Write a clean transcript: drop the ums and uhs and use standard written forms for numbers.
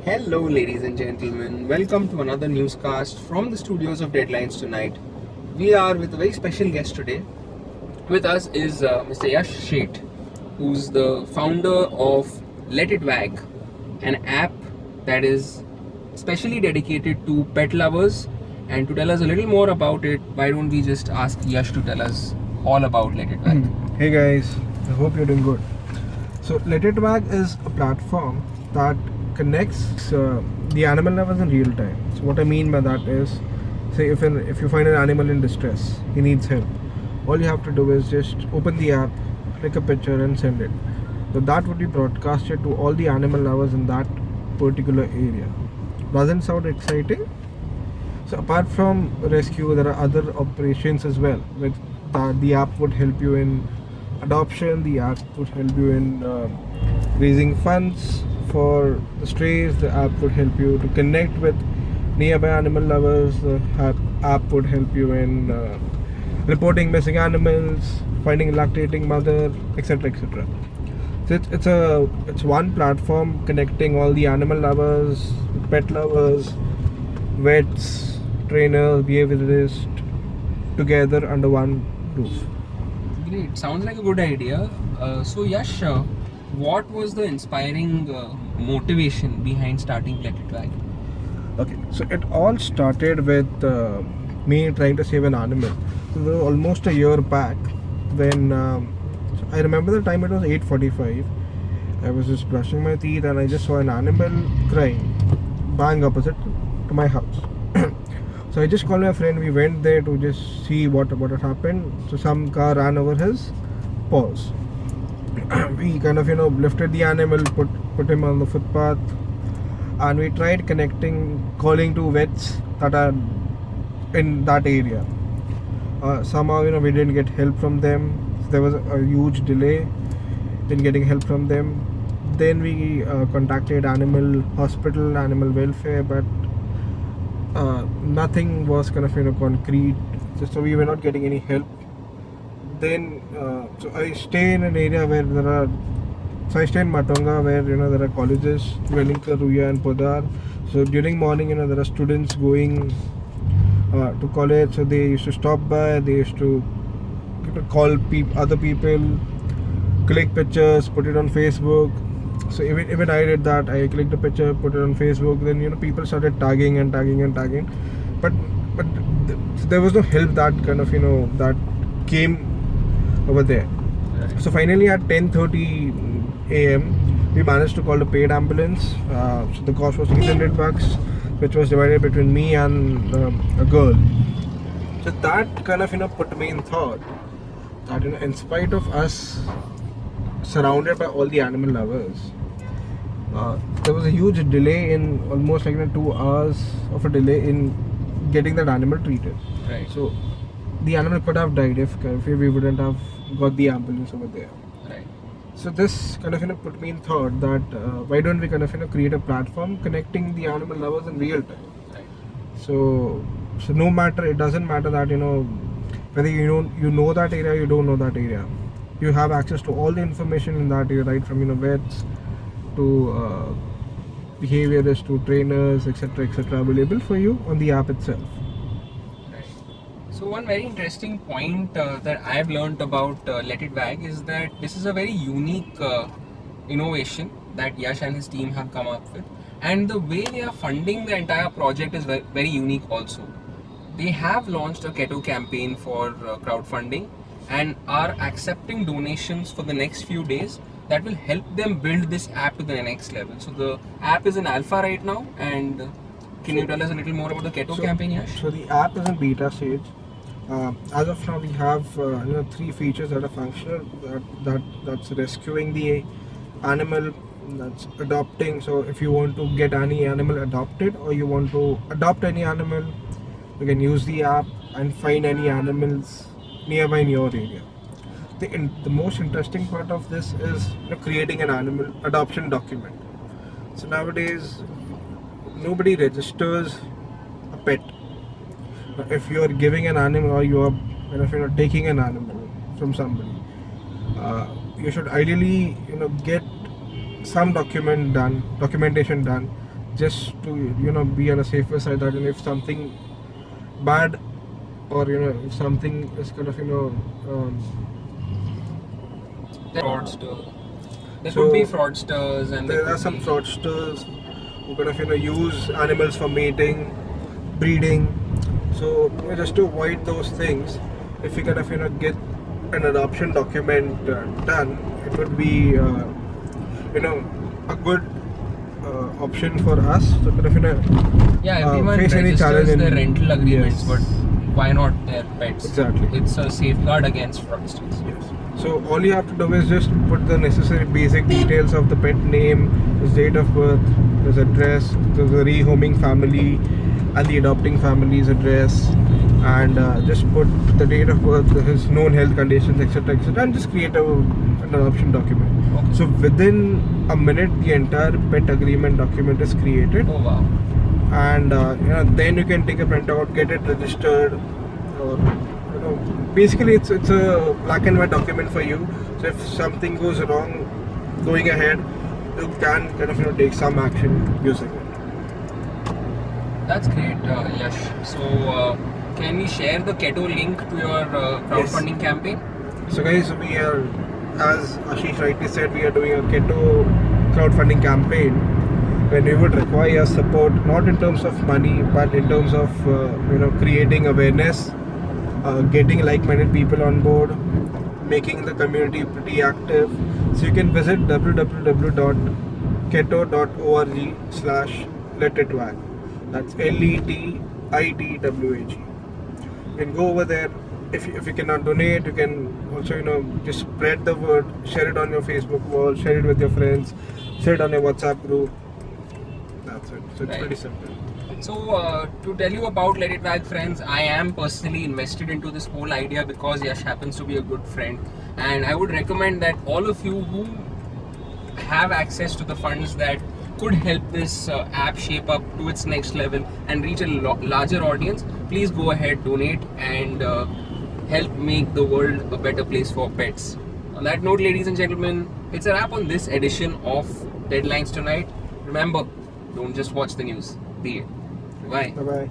Hello, ladies and gentlemen. Welcome to another newscast from the studios of Deadlines Tonight. We are with a very special guest today. With us is Mr. Yash Sheth, who's the founder of Let It Wag, an app that is specially dedicated to pet lovers. And to tell us a little more about it, why don't we just ask Yash to tell us all about Let It Wag? Hey guys, I hope you're doing good. So Let It Wag is a platform that connects the animal lovers in real time. So what I mean by that is, say if you find an animal in distress, he needs help. All you have to do is just open the app, click a picture and send it. So that would be broadcasted to all the animal lovers in that particular area. Doesn't sound exciting? So apart from rescue, there are other operations as well. With the app would help you in adoption. The app would help you in raising funds for the strays. The app would help you to connect with nearby animal lovers. The app would help you in reporting missing animals, finding a lactating mother, etc., etc. So it's one platform connecting all the animal lovers, pet lovers, vets, trainers, behaviorists together under one roof. Great. Sounds like a good idea. So, Yash, what was the inspiring motivation behind starting Let It Wag? Okay, so it all started with me trying to save an animal. So there was almost a year back when so I remember the time it was 8:45. I was just brushing my teeth and I just saw an animal crying bang opposite to my house. So I just called my friend. We went there to just see what had happened. So some car ran over his paws. We kind of lifted the animal, put him on the footpath, and we tried calling to vets that are in that area. Somehow we didn't get help from them. There was a huge delay in getting help from them. Then we contacted animal hospital, animal welfare, but nothing was kind of concrete. So we were not getting any help. Then so I stay in an area where there are. So I stay in Matonga where there are colleges, Wellington, Ruya and Podar. So during morning there are students going to college. So they used to stop by. They used to call other people, click pictures, put it on Facebook. So even I did that. I clicked a picture, put it on Facebook. Then people started tagging and tagging and tagging, but there was no help that kind of that came over there. So finally at 10:30 a.m. we managed to call a paid ambulance. So the cost was $600, which was divided between me and a girl. So that kind of put me in thought that in spite of us surrounded by all the animal lovers, there was a huge delay in almost like 2 hours of a delay in getting that animal treated. Right. So the animal could have died if we wouldn't have got the ambulance over there. Right. So this kind of put me in thought that why don't we kind of create a platform connecting the animal lovers in real time. Right. So no matter, it doesn't matter that whether you know that area or you don't know that area, you have access to all the information in that area, right from vets to behaviorists to trainers, etc., available for you on the app itself. Right. So one very interesting point that I've learned about Let It Wag is that this is a very unique innovation that Yash and his team have come up with, and the way they are funding the entire project is very unique also. They have launched a keto campaign for crowdfunding and are accepting donations for the next few days that will help them build this app to the next level. So the app is in alpha right now, and can you tell us a little more about the keto campaign, Yash? So the app is in beta stage. As of now, we have 3 features that are functional. That's rescuing the animal, that's adopting. So if you want to get any animal adopted or you want to adopt any animal, you can use the app and find any animals nearby in your area. The most interesting part of this is creating an animal adoption document. So nowadays, nobody registers a pet. If you are giving an animal or you are taking an animal from somebody, you should ideally get some documentation done just to be on a safer side, that if something bad, or if something is kind of Fraudster. There So, could be fraudsters, and there could are some be- fraudsters who kind of use animals for mating, breeding. So just to avoid those things, if we kind of get an adoption document done, it would be a good option for us to kind of Yeah, everyone face any registers challenge their in- rental agreements, Yes. but why not their pets? Exactly. It's a safeguard against fraudsters. Yes. So all you have to do is just put the necessary basic details of the pet name, his date of birth, his address, the rehoming family, and the adopting family's address, and just put the date of birth, his known health conditions, etc., and just create an adoption document. Okay. So within a minute, the entire pet agreement document is created, Oh wow. and then you can take a printout, get it registered, or basically it's a black and white document for you. So if something goes wrong going ahead, you can kind of take some action using it. That's great, Yash. So, can we share the Keto link to your crowdfunding campaign? So guys, we are, as Ashish rightly said, we are doing a Keto crowdfunding campaign when we would require your support, not in terms of money, but in terms of creating awareness, getting like-minded people on board, making the community pretty active. So you can visit www.keto.org/letitwag. That's LETITWAG. You can go over there. If you cannot donate, you can also just spread the word, share it on your Facebook wall, share it with your friends, share it on your WhatsApp group. That's it. So it's Right. pretty simple. So, to tell you about Let It Wag, friends, I am personally invested into this whole idea because Yash happens to be a good friend, and I would recommend that all of you who have access to the funds that could help this app shape up to its next level and reach a larger audience, please go ahead, donate, and help make the world a better place for pets. On that note, ladies and gentlemen, it's a wrap on this edition of Deadlines Tonight. Remember, don't just watch the news. Be it. Bye. Bye bye.